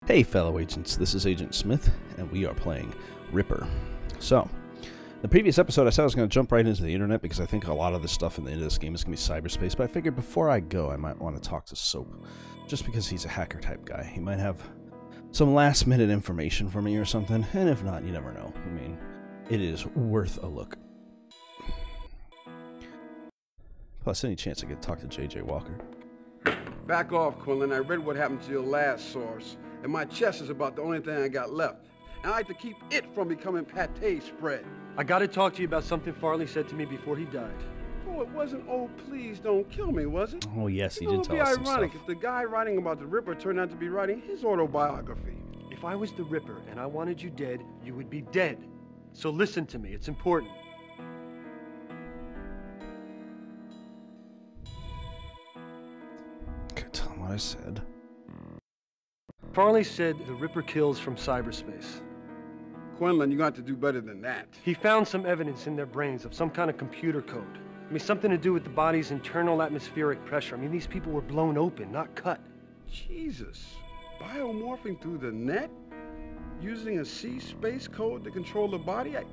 Hey fellow agents, this is Agent Smith, and we are playing Ripper. So, the previous episode I said I was going to jump right into the internet because I think a lot of this stuff in the end of this game is going to be cyberspace, but I figured before I go I might want to talk to Soap, just because he's a hacker type guy. He might have some last minute information for me or something, and if not, you never know. I mean, it is worth a look. Plus, any chance I could talk to JJ Walker. Back off, Quinlan. I read what happened to your last source, and my chest is about the only thing I got left. And I like to keep it from becoming pate spread. I gotta talk to you about something Farley said to me before he died. Oh, it wasn't, oh, please don't kill me, was it? Oh, yes, he did tell us some It would be ironic stuff. if the guy writing about the Ripper turned out to be writing his autobiography. If I was the Ripper and I wanted you dead, you would be dead. So listen to me, it's important. Okay, tell him what I said. Farley said the Ripper kills from cyberspace. Quinlan, you're going to have to do better than that. He found some evidence in their brains of some kind of computer code. I mean, something to do with the body's internal atmospheric pressure. I mean, these people were blown open, not cut. Jesus. Biomorphing through the net? Using a C-space code to control the body? I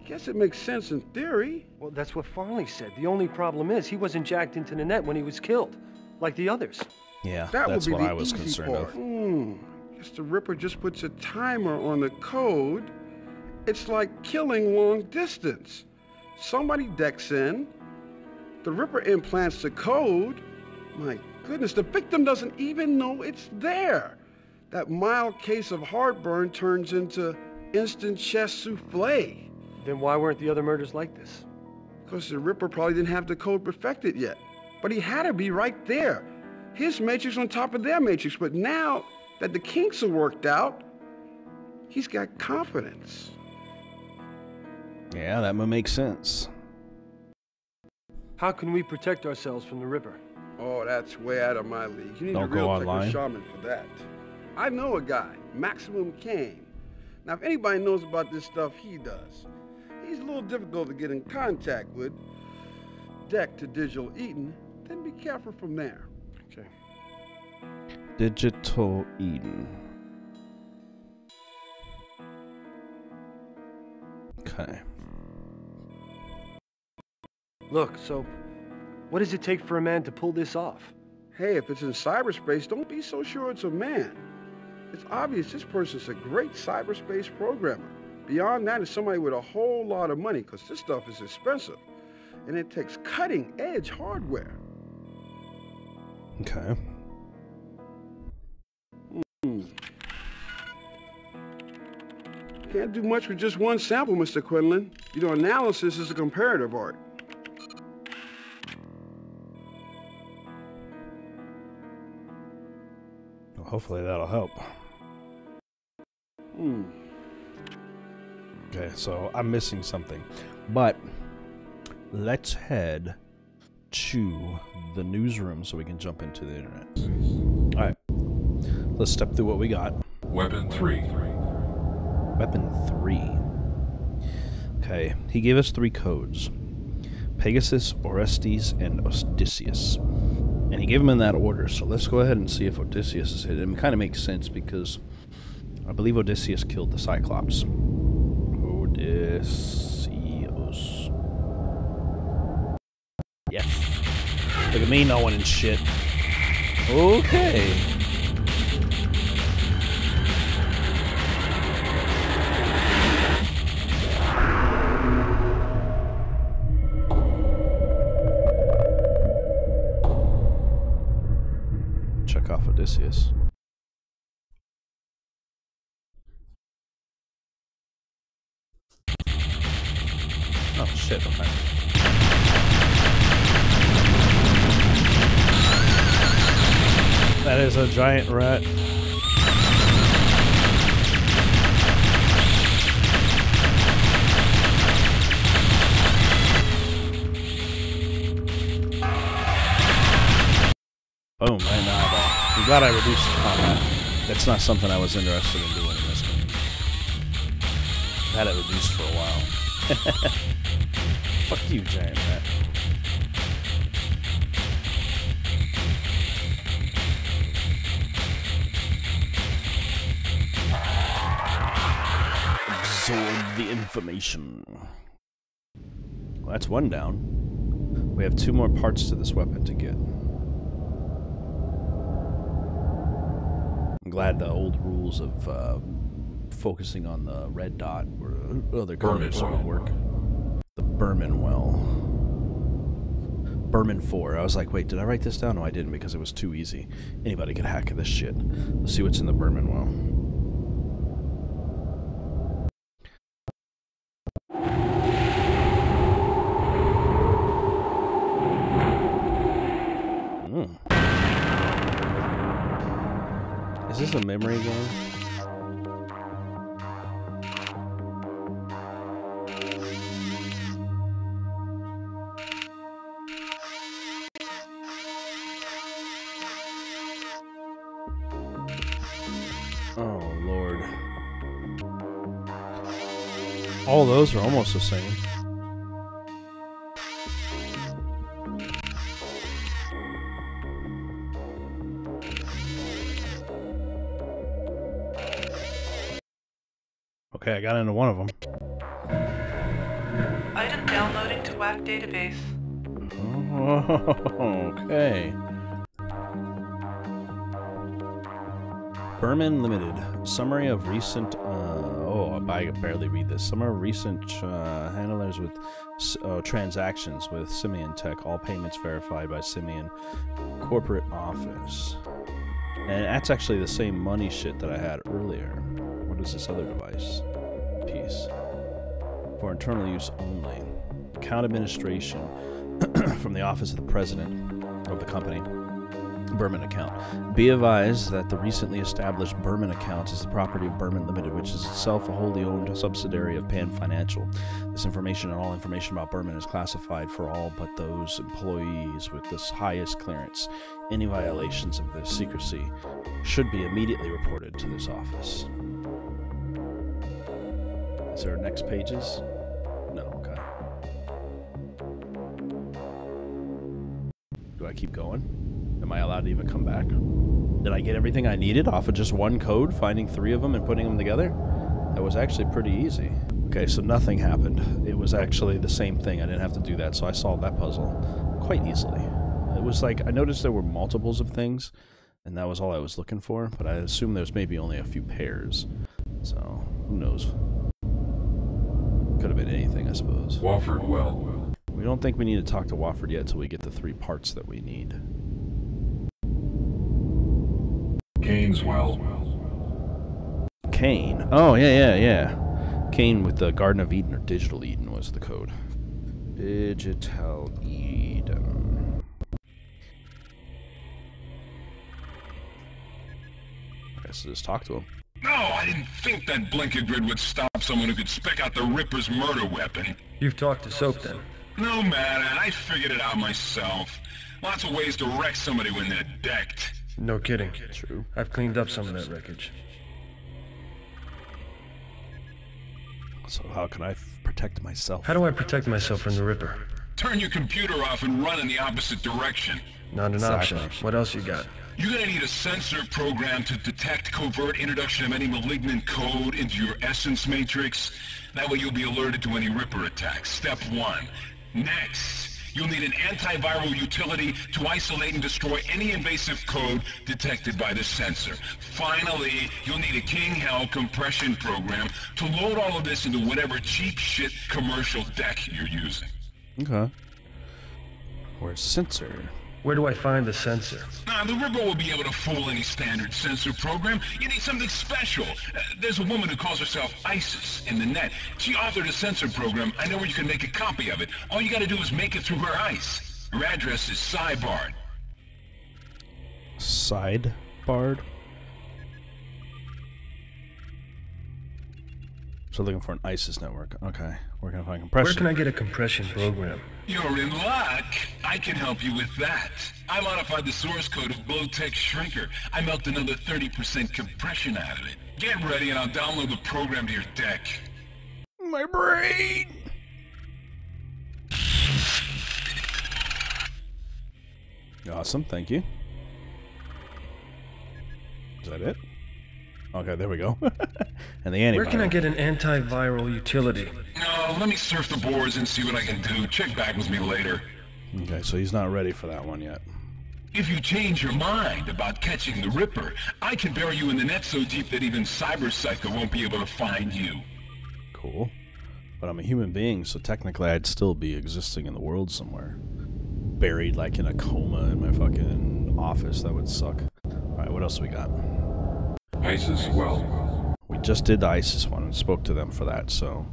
guess it makes sense in theory. Well, that's what Farley said. The only problem is he wasn't jacked into the net when he was killed, like the others. Yeah, That that's would be what the I was easy concerned part. of. Guess the Ripper just puts a timer on the code. It's like killing long distance. Somebody decks in, the Ripper implants the code. My goodness, the victim doesn't even know it's there. That mild case of heartburn turns into instant chest souffle. Then why weren't the other murders like this? Because the Ripper probably didn't have the code perfected yet. But he had to be right there. His matrix on top of their matrix. But now that the kinks are worked out, he's got confidence. Yeah, that would make sense. How can we protect ourselves from the Ripper? Oh, that's way out of my league. You need Don't a go real online. techno-shaman for that. I know a guy, Maximum Kane. Now, if anybody knows about this stuff, he does. He's a little difficult to get in contact with. Deck to Digital Eden, then be careful from there. Okay. Digital Eden. Okay. Look, so what does it take for a man to pull this off? Hey, if it's in cyberspace, don't be so sure it's a man. It's obvious this person's a great cyberspace programmer. Beyond that is somebody with a whole lot of money, because this stuff is expensive. And it takes cutting-edge hardware. Okay. Can't do much with just one sample, Mr. Quinlan. You know, analysis is a comparative art. Well, hopefully that'll help. Okay, so I'm missing something. But let's head to the newsroom so we can jump into the internet. Alright. Let's step through what we got. Weapon 3. Weapon 3. Okay, he gave us 3 codes. Pegasus, Orestes, and Odysseus. And he gave them in that order, so let's go ahead and see if Odysseus is hit. It kind of makes sense because I believe Odysseus killed the Cyclops. Odysseus. Yes. Look at me knowing and shit. Okay. Check off Odysseus. Oh shit, okay. That is a giant rat. Boom, right in the eyeball. I'm glad I reduced the combat. That's not something I was interested in doing in this game. I had it reduced for a while. Fuck you, giant rat. Absorb the information. Well, that's one down. We have 2 more parts to this weapon to get. I'm glad the old rules of focusing on the red dot or other colors would work. The Berman well. Berman 4. I was like, wait, did I write this down? No, I didn't because it was too easy. Anybody could hack this shit. Let's see what's in the Berman well. Is this a memory game? Oh, Lord. All those are almost the same. Okay, I got into one of them. Item downloading to WAC database. Oh, okay. Berman Limited. Summary of recent... I barely read this. Summary of recent handlers with transactions with Simian Tech. All payments verified by Simian Corporate Office. And that's actually the same money shit that I had earlier. What is this other device? Piece. For internal use only. Account administration from the office of the president of the company. Berman account. Be advised that the recently established Berman account is the property of Berman Limited, which is itself a wholly owned subsidiary of Pan Financial. This information and all information about Berman is classified for all but those employees with the highest clearance. Any violations of this secrecy should be immediately reported to this office. Is there next pages? No, okay. Do I keep going? Am I allowed to even come back? Did I get everything I needed off of just one code, finding 3 of them and putting them together? That was actually pretty easy. Okay, so nothing happened. It was actually the same thing. I didn't have to do that, so I solved that puzzle quite easily. It was like, I noticed there were multiples of things, and that was all I was looking for, but I assume there's maybe only a few pairs. So, who knows? Could have been anything, I suppose. Wofford well. We don't think we need to talk to Wofford yet until we get the 3 parts that we need. Kane's well. Kane. Oh, yeah. Kane with the Garden of Eden, or Digital Eden was the code. Digital Eden. Okay, so just talk to him. No, I didn't think that blinker grid would stop someone who could spec out the Ripper's murder weapon. You've talked to Soap then? No matter, I figured it out myself. Lots of ways to wreck somebody when they're decked. No kidding. True. I've cleaned up some of that wreckage. So how can I protect myself? How do I protect myself from the Ripper? Turn your computer off and run in the opposite direction. Not an option. What else you got? You're gonna need a sensor program to detect covert introduction of any malignant code into your essence matrix. That way you'll be alerted to any Ripper attacks. Step 1. Next, you'll need an antiviral utility to isolate and destroy any invasive code detected by the sensor. Finally, you'll need a King Hell compression program to load all of this into whatever cheap shit commercial deck you're using. Okay. Where's sensor? Where do I find the sensor? The Ripper will be able to fool any standard sensor program. You need something special. There's a woman who calls herself ISIS in the net. She authored a sensor program. I know where you can make a copy of it. All you gotta do is make it through her ice. Her address is Sidebard. Sidebard? So looking for an ISIS network. Okay. We're gonna find compression. Where can I get a compression program? You're in luck. I can help you with that. I modified the source code of Blowtech Shrinker. I milked another 30% compression out of it. Get ready and I'll download the program to your deck. My brain! Awesome, thank you. Is that it? Okay, there we go. and the antiviral. Where can I get an antiviral utility? No, let me surf the boards and see what I can do. Check back with me later. Okay, so he's not ready for that one yet. If you change your mind about catching the Ripper, I can bury you in the net so deep that even Cyber Psycho won't be able to find you. Cool. But I'm a human being, so technically I'd still be existing in the world somewhere. Buried like in a coma in my fucking office. That would suck. Alright, what else we got? ISIS well. We just did the ISIS one and spoke to them for that, so...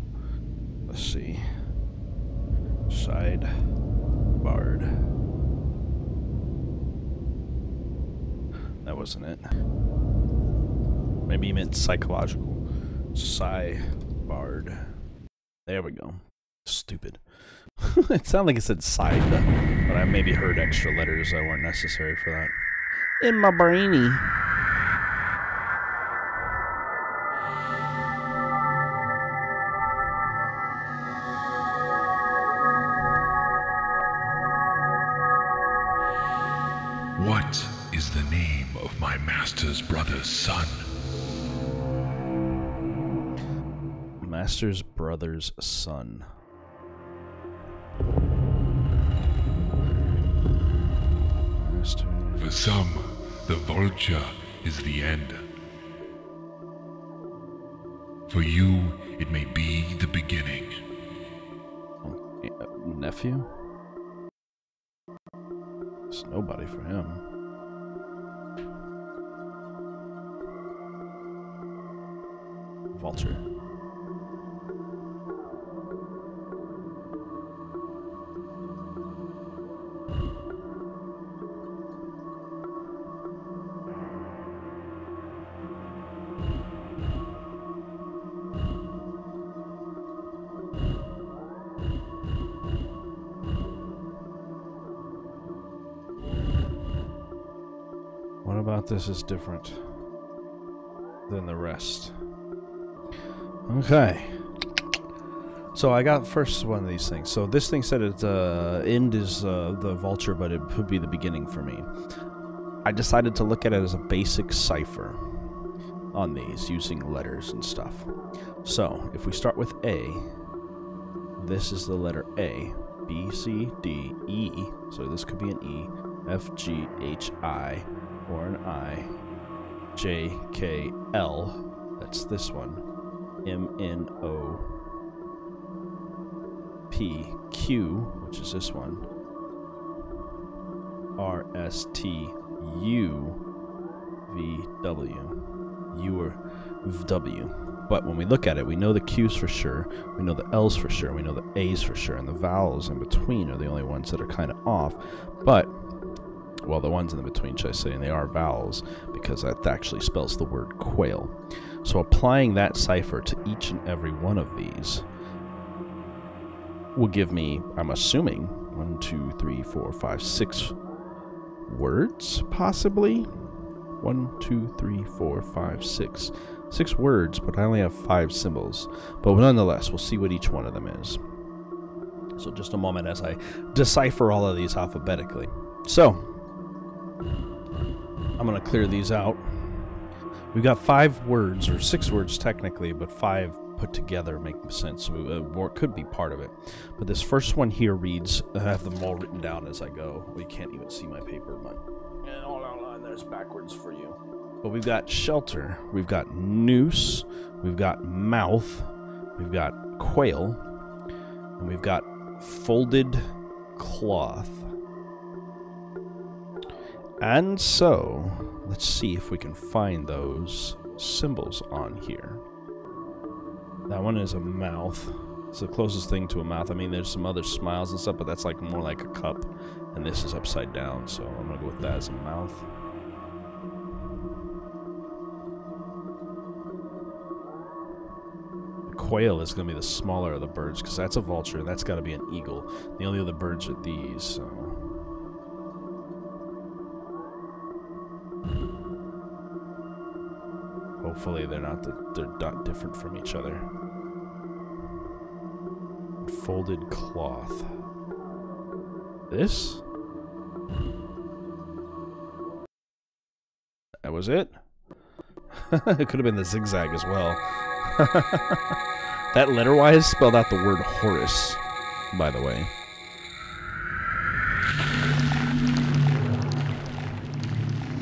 Let's see. Side... Bard. That wasn't it. Maybe you meant psychological. Bard. There we go. Stupid. It sounded like it said side, but I maybe heard extra letters that weren't necessary for that. In my brainy. What is the name of my master's brother's son? Master's brother's son. Master. For some, the vulture is the end. For you, it may be the beginning. Nephew? It's nobody for him. Vulture. What about this is different than the rest? Okay. So I got first one of these things. So this thing said its end is the vulture, but it could be the beginning for me. I decided to look at it as a basic cipher on these using letters and stuff. So if we start with A, this is the letter A. B, C, D, E. So this could be an E. F, G, H, I. Or an I, J, K, L, that's this one, M, N, O, P, Q, which is this one, R, S, T, U, V, W, U or W. But when we look at it, we know the Q's for sure, we know the L's for sure, we know the A's for sure, and the vowels in between are the only ones that are kind of off, but well, the ones in the between, should I say, and they are vowels, because that actually spells the word quail. So applying that cipher to each and every one of these will give me, I'm assuming, 1, 2, 3, 4, 5, 6 words, possibly? 1, 2, 3, 4, 5, 6. 6 words, but I only have 5 symbols. But nonetheless, we'll see what each one of them is. So just a moment as I decipher all of these alphabetically. So, I'm going to clear these out. We've got 5 words, or 6 words technically, but 5 put together make sense. Or it could be part of it. But this first one here reads, I have them all written down as I go. We can't even see my paper, but and all outline there's backwards for you. But we've got shelter, we've got noose, we've got mouth, we've got quail, and we've got folded cloth. And so, let's see if we can find those symbols on here. That one is a mouth. It's the closest thing to a mouth. I mean, there's some other smiles and stuff, but that's like more like a cup. And this is upside down, so I'm going to go with that as a mouth. The quail is going to be the smaller of the birds, because that's a vulture, and that's got to be an eagle. The only other birds are these, so... Hopefully they're not different from each other. Folded cloth. This? That was it? It could have been the zigzag as well. That letter-wise spelled out the word Horace, by the way.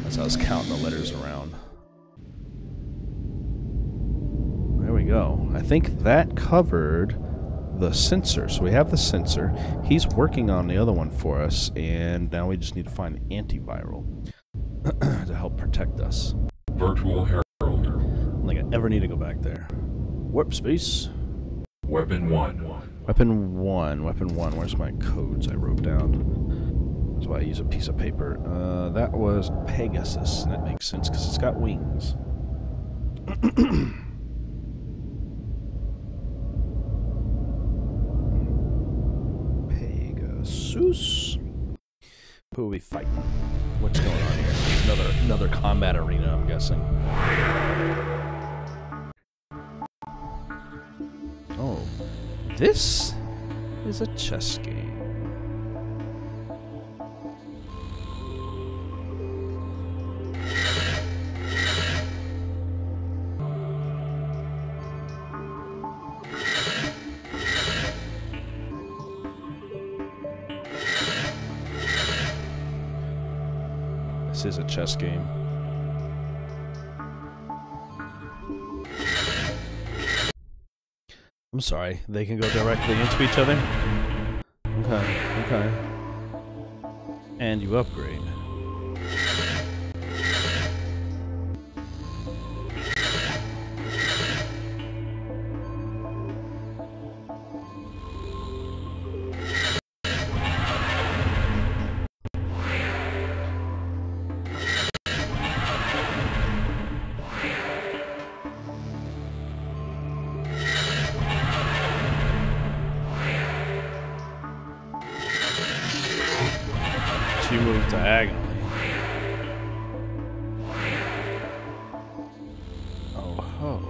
As I was counting the letters around. There we go. I think that covered the sensor. So we have the sensor. He's working on the other one for us, and now we just need to find antiviral to help protect us. Virtual Herald. I don't think I ever need to go back there. Warp space. Weapon 1. Weapon 1. Weapon 1. Where's my codes I wrote down? That's why I use a piece of paper. That was Pegasus. And that makes sense because it's got wings. Pegasus. Who are we fighting? What's going on here? It's another combat arena, I'm guessing. Oh, this is a chess game. This is a chess game. I'm sorry, they can go directly into each other? Okay, okay. And you upgrade. You move diagonally. Oh ho.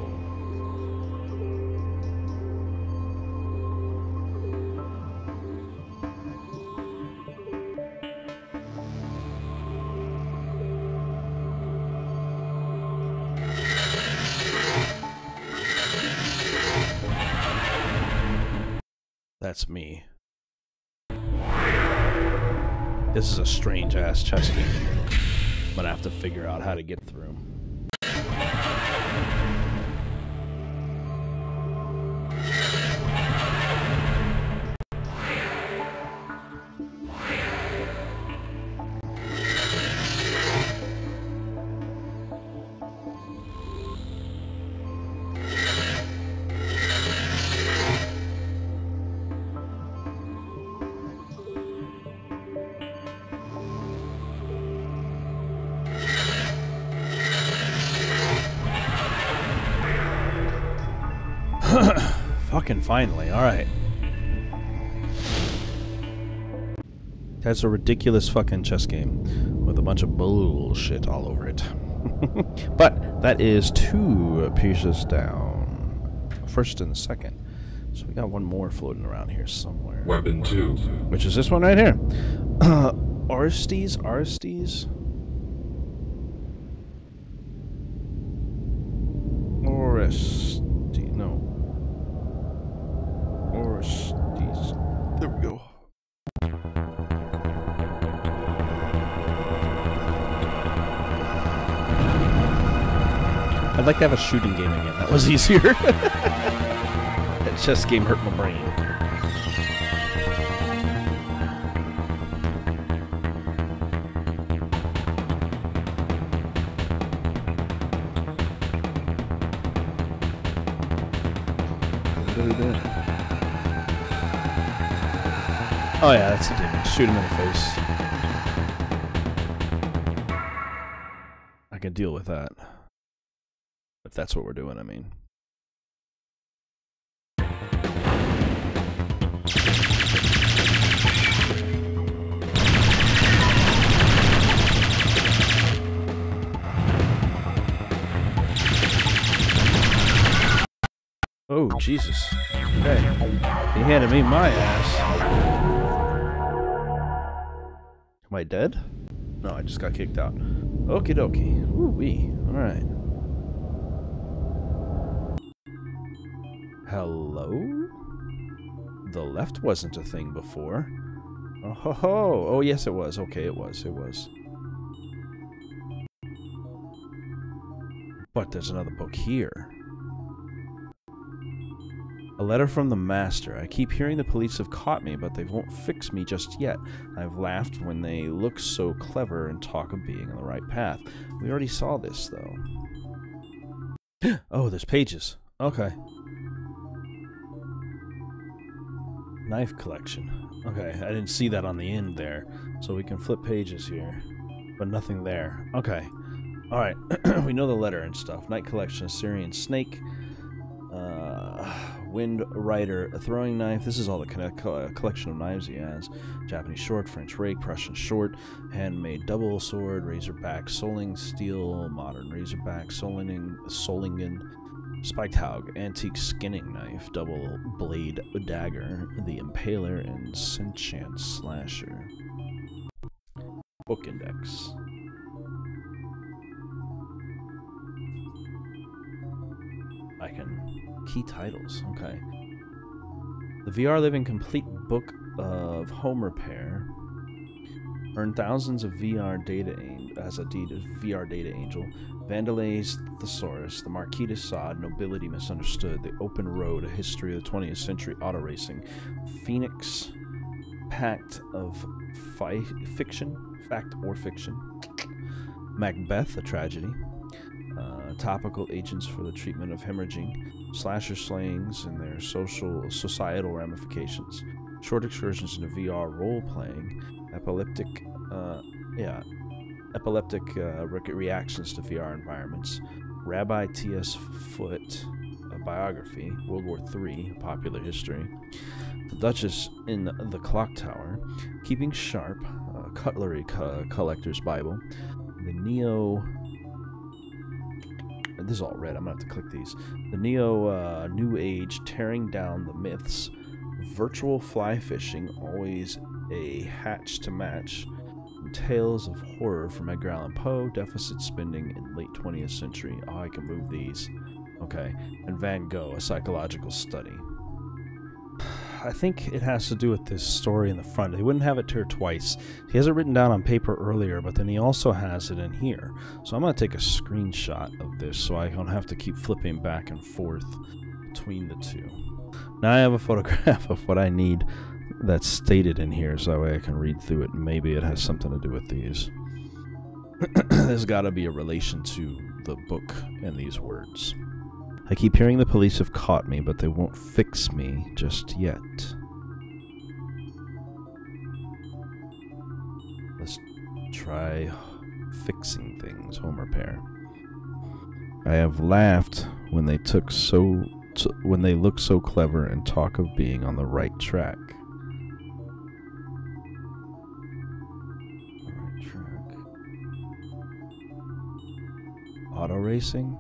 That's me. This is a strange-ass chess game. I'm gonna have to figure out how to get through. Fucking finally, alright. That's a ridiculous fucking chess game with a bunch of bullshit all over it. But that is 2 pieces down. First and second. So we got one more floating around here somewhere. Weapon 2. Which is this one right here. Arestes? No. Orestes. There we go. I'd like to have a shooting game again. That was easier. That chess game hurt my brain. Oh yeah, that's a demon. Shoot him in the face. I can deal with that. If that's what we're doing, I mean. Oh, Jesus. Okay. He handed me my ass. Am I dead? No, I just got kicked out. Okie dokie. Ooh-wee. Alright. Hello? The left wasn't a thing before. Oh ho ho! Oh yes it was. Okay, it was. It was. But there's another book here. A letter from the master. I keep hearing the police have caught me, but they won't fix me just yet. I've laughed when they look so clever and talk of being on the right path. We already saw this, though. Oh, there's pages. Okay. Knife collection. Okay, I didn't see that on the end there. So we can flip pages here. But nothing there. Okay. Alright. We know the letter and stuff. Night collection, Assyrian snake. Wind Rider, a throwing knife. This is all the collection of knives he has. Japanese short, French rake, Prussian short, handmade double sword, razorback, soling steel, modern razorback, Solingen, spiked haug, antique skinning knife, double blade dagger, the impaler, and sentient slasher. Book index. I can key titles. Okay. The VR Living Complete Book of Home Repair. Earned thousands of VR data as a VR data angel. Vandalaise Thesaurus, the Marquis de Sade, Nobility Misunderstood, The Open Road, A History of the 20th Century Auto Racing, Phoenix, Pact of Fiction, Fact or Fiction, Macbeth, A Tragedy, Topical Agents for the Treatment of Hemorrhaging, Slasher Slayings and their societal ramifications, Short Excursions into VR Role-Playing, Epileptic Reactions to VR Environments, Rabbi T.S. Foote, a Biography, World War III, Popular History, The Duchess in the Clock Tower, Keeping Sharp, Cutlery Collector's Bible, the this is all red, I'm gonna have to click these. The New Age, Tearing Down the Myths, Virtual Fly Fishing, Always a Hatch to Match, Tales of Horror from Edgar Allan Poe, Deficit Spending in Late 20th Century. Oh, I can move these. Okay. And Van Gogh, A Psychological Study. I think it has to do with this story in the front. He wouldn't have it here twice. He has it written down on paper earlier, but then he also has it in here. So I'm going to take a screenshot of this so I don't have to keep flipping back and forth between the two. Now I have a photograph of what I need that's stated in here, so that way I can read through it. Maybe it has something to do with these. There's got to be a relation to the book and these words. I keep hearing the police have caught me, but they won't fix me just yet. Let's try fixing things. Home repair. I have laughed when they look so clever and talk of being on the right track. Auto racing.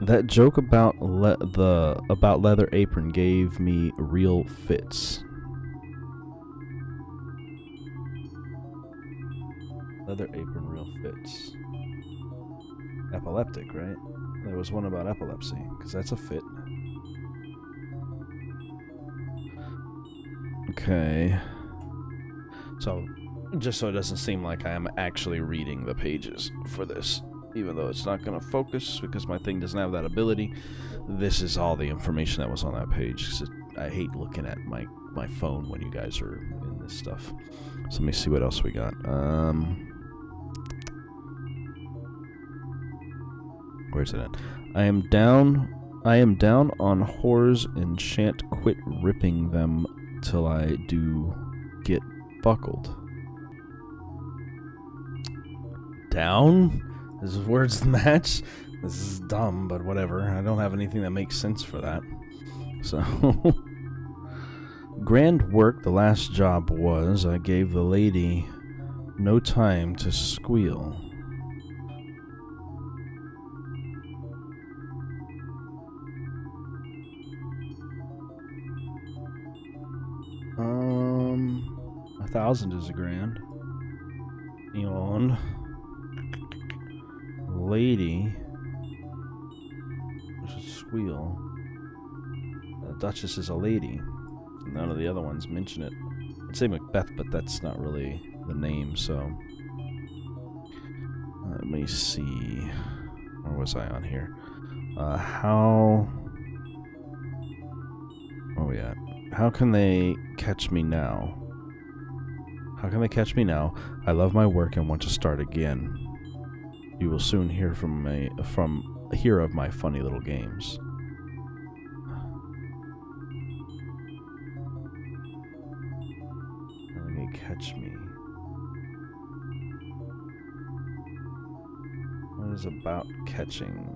That joke about Leather Apron gave me real fits. Leather Apron real fits. Epileptic, right? There was one about epilepsy, because that's a fit. Okay. So, just so it doesn't seem like I am actually reading the pages for this, even though it's not going to focus because my thing doesn't have that ability, this is all the information that was on that page. I hate looking at my phone when you guys are in this stuff. So let me see what else we got. Where's it at? I am down on whores and shan't quit ripping them till I do get buckled. Down? Does words match? This is dumb, but whatever. I don't have anything that makes sense for that. So, grand work. The last job was I gave the lady no time to squeal. $1,000 is a grand. Eon. lady. There's a squeal. The Duchess is a lady. None of the other ones mention it. I'd say Macbeth, but that's not really the name, so... let me see... Where was I on here? How... Oh, yeah. How can they catch me now? How can they catch me now? I love my work and want to start again. You will soon hear hear of my funny little games. How can they catch me? What is about catching?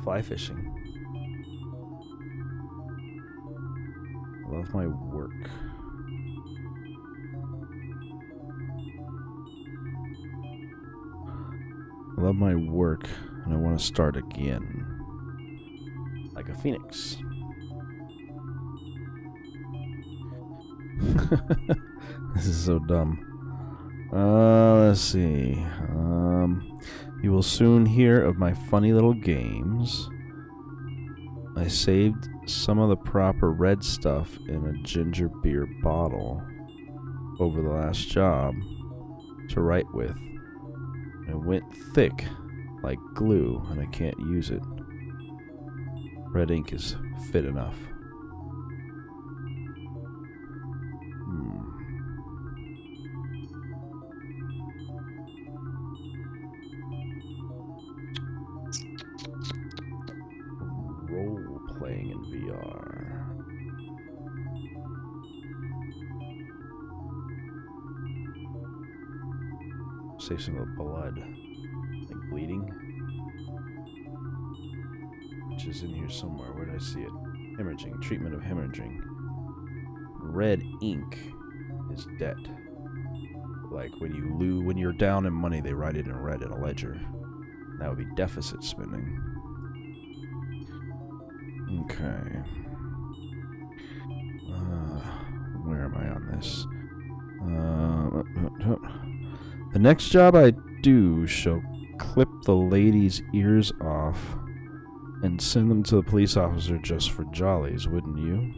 Fly fishing. Love my work. I love my work, and I want to start again. Like a phoenix. This is so dumb. Let's see. You will soon hear of my funny little games. I saved some of the proper red stuff in a ginger beer bottle over the last job to write with. It went thick like glue and I can't use it. Red ink is fit enough. Role-playing in VR. Save some of the blood. Like bleeding. Which is in here somewhere. Where did I see it? Hemorrhaging. Treatment of hemorrhaging. Red ink is debt. Like when you're down in money, they write it in red in a ledger. That would be deficit spending. Okay. Where am I on this? The next job I do shall clip the lady's ears off and send them to the police officer just for jollies, wouldn't you?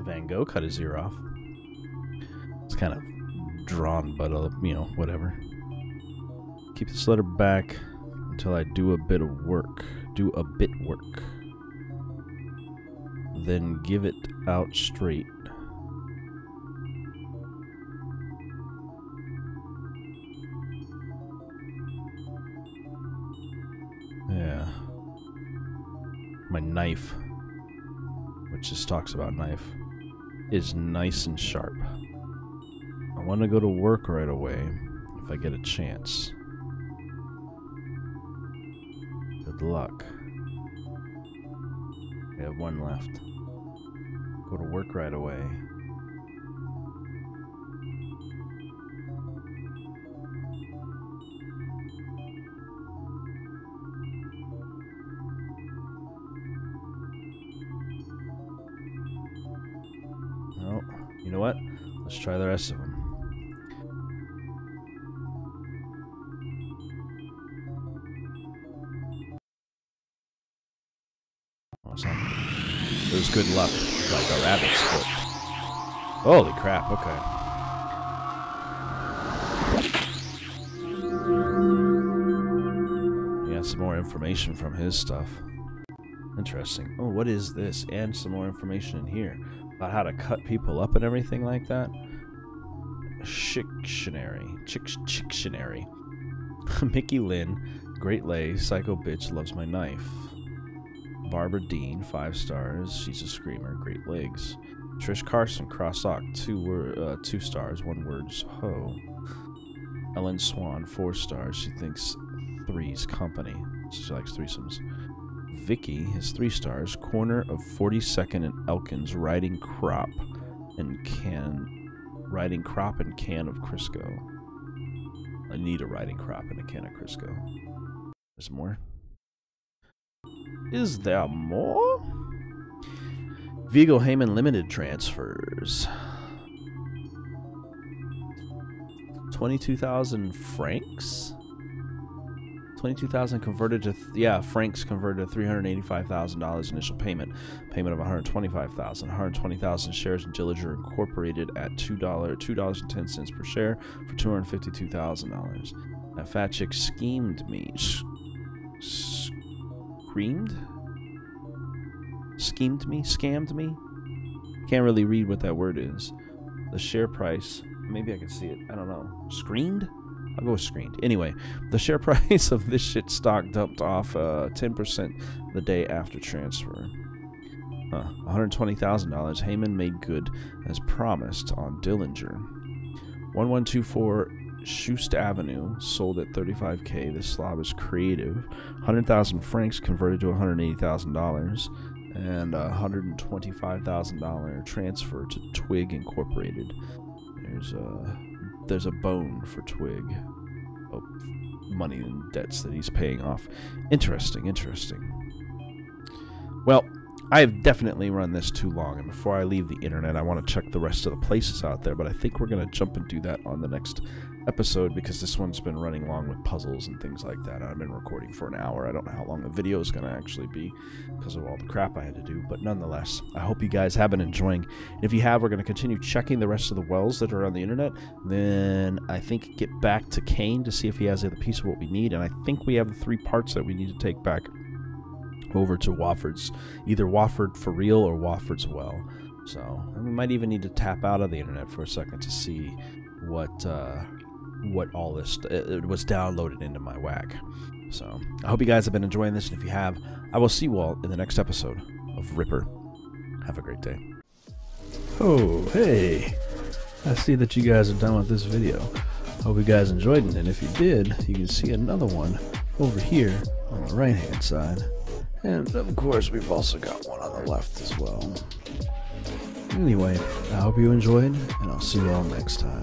Van Gogh cut his ear off. It's kind of drawn, but you know, whatever. Keep this letter back until I do a bit work. Then give it out straight. Yeah. My knife, which just talks about knife, is nice and sharp. I want to go to work right away if I get a chance. Good luck. We have one left. Go to work right away. No, you know what? Let's try the rest of them. It was good luck, like a rabbit's foot. Holy crap, okay. Yeah, some more information from his stuff. Interesting. Oh, what is this? And some more information in here about how to cut people up and everything like that. Chictionary. Mickey Lynn, Great Lay, Psycho Bitch, Loves My Knife. Barbara Dean, 5 stars. She's a screamer. Great legs. Trish Carson, Cross-Ock, 2 stars. 1 word. Ho. Ellen Swan, 4 stars. She thinks three's company. She likes threesomes. Vicky has 3 stars. Corner of 42nd and Elkins, riding crop and can of Crisco. I need a riding crop and a can of Crisco. There's more. Is there more? Vigo Heyman Limited transfers. 22,000 francs? 22,000 converted to, francs converted to $385,000 initial payment. Payment of 125,000. 120,000 shares in Dillinger Incorporated at $2.10 per share for $252,000. That fat chick schemed me. Scammed me? Can't really read what that word is. The share price, maybe I can see it. I don't know. Screened? I'll go with screened. Anyway, the share price of this shit stock dumped off 10% the day after transfer. $120,000 Heyman made good as promised on Dillinger. 1124 Schust Avenue sold at $35K. This slob is creative. 100,000 francs converted to $180,000. And a $125,000 transfer to Twig Incorporated. There's a bone for Twig. Oh, money and debts that he's paying off. Interesting, interesting. Well, I have definitely run this too long, and before I leave the internet, I want to check the rest of the places out there, but I think we're going to jump and do that on the next episode, because this one's been running long with puzzles and things like that. I've been recording for an hour. I don't know how long the video is going to actually be because of all the crap I had to do, but nonetheless, I hope you guys have been enjoying. And if you have, we're going to continue checking the rest of the wells that are on the internet, then I think get back to Kane to see if he has the other piece of what we need, and I think we have the 3 parts that we need to take back over to Wofford's, either Wofford for real or Wofford's well. So, and we might even need to tap out of the internet for a second to see what all this it was downloaded into my whack. So, I hope you guys have been enjoying this, and if you have, I will see you all in the next episode of Ripper. Have a great day. Oh, hey! I see that you guys are done with this video. Hope you guys enjoyed it, and if you did, you can see another one over here on the right-hand side. And, of course, we've also got one on the left as well. Anyway, I hope you enjoyed, and I'll see you all next time.